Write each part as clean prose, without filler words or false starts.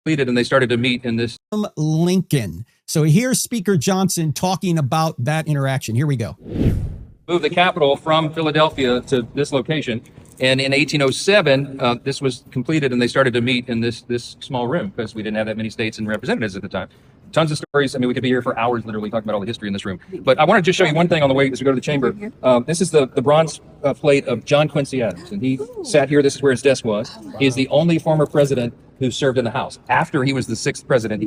completed, and they started to meet in this. Lincoln. So here's Speaker Johnson talking about that interaction. Here we go. Moved the capital from Philadelphia to this location. And in 1807, this was completed, and they started to meet in this small room because we didn't have that many states and representatives at the time. Tons of stories. I mean, we could be here for hours literally talking about all the history in this room. But I want to just show you one thing on the way as we go to the chamber. This is the bronze plate of John Quincy Adams. And he sat here. This is where his desk was. He is the only former president who served in the House. After he was the 6th president,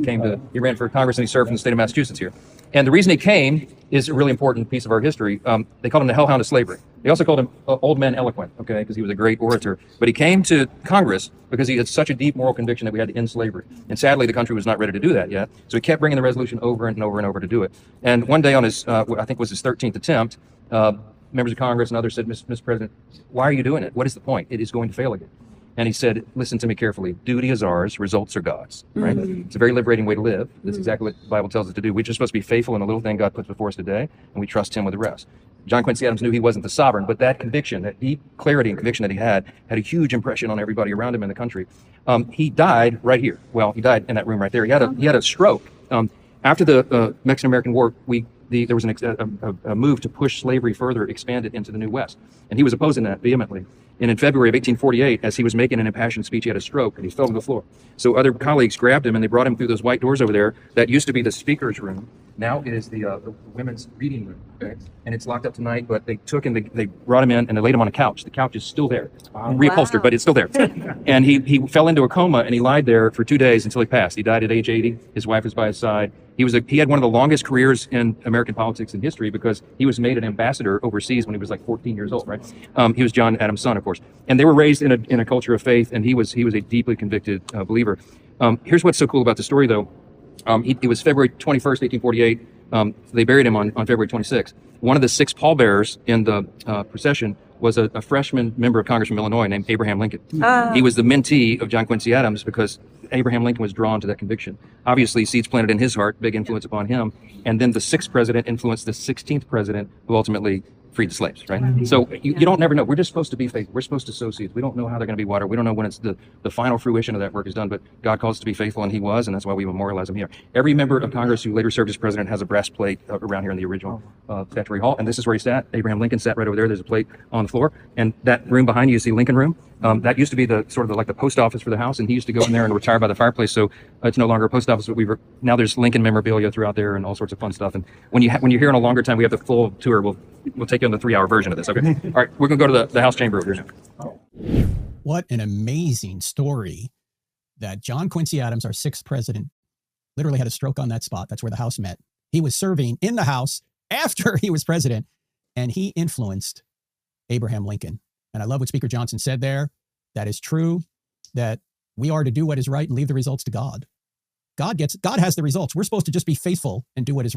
he ran for Congress and he served in the state of Massachusetts here. And the reason he came is a really important piece of our history. They called him the hellhound of slavery. They also called him old man eloquent, okay, because he was a great orator. But he came to Congress because he had such a deep moral conviction that we had to end slavery. And sadly, the country was not ready to do that yet. So he kept bringing the resolution over and over and over to do it. And one day on his, I think it was his 13th attempt, members of Congress and others said, Mr. President, why are you doing it? What is the point? It is going to fail again. And he said, listen to me carefully. Duty is ours, results are God's, right? It's a very liberating way to live. That's exactly what the Bible tells us to do. We're just supposed to be faithful in the little thing God puts before us today, and we trust him with the rest. John Quincy Adams knew he wasn't the sovereign, but that conviction, that deep clarity and conviction that he had a huge impression on everybody around him in the country. He died right here. Well, he died in that room right there. He had a stroke. After the Mexican-American War, there was a move to push slavery further, expand it into the New West. And he was opposing that vehemently. And in February of 1848, as he was making an impassioned speech, he had a stroke and he fell to the floor. So other colleagues grabbed him and they brought him through those white doors over there. That used to be the speaker's room. Now it is the women's reading room. Okay? And it's locked up tonight, but they took him, they brought him in and they laid him on a couch. The couch is still there, reupholstered, but it's still there. And he fell into a coma and he lied there for 2 days until he passed. He died at age 80. His wife was by his side. He had one of the longest careers in American politics in history because he was made an ambassador overseas when he was like 14 years old, right? He was John Adams' son, of course. And they were raised in a culture of faith, and he was a deeply convicted believer. Here's what's so cool about the story, though. It was February 21st, 1848. They buried him on February 26th. One of the 6 pallbearers in the procession was a freshman member of Congress from Illinois named Abraham Lincoln. He was the mentee of John Quincy Adams because Abraham Lincoln was drawn to that conviction. Obviously, seeds planted in his heart, big influence upon him. And then the 6th president influenced the 16th president, who ultimately freed the slaves, right? So you don't never know. We're just supposed to be faithful. We're supposed to sow seeds. We don't know how they're going to be watered. We don't know when it's the final fruition of that work is done, but God calls us to be faithful, and he was, and that's why we memorialize him here. Every member of Congress who later served as president has a brass plate around here in the original Statuary Hall, and this is where he sat. Abraham Lincoln sat right over there. There's a plate on the floor, and that room behind you see Lincoln Room. That used to be the post office for the house, and he used to go in there and retire by the fireplace. So it's no longer a post office, but now there's Lincoln memorabilia throughout there and all sorts of fun stuff. And when you're here on a longer time, we have the full tour. We'll take you on the 3-hour version of this. Okay. All right. We're going to go to the House chamber over here now. What an amazing story that John Quincy Adams, our 6th president, literally had a stroke on that spot. That's where the House met. He was serving in the House after he was president, and he influenced Abraham Lincoln. And I love what Speaker Johnson said there. That is true, that we are to do what is right and leave the results to God. God has the results. We're supposed to just be faithful and do what is right.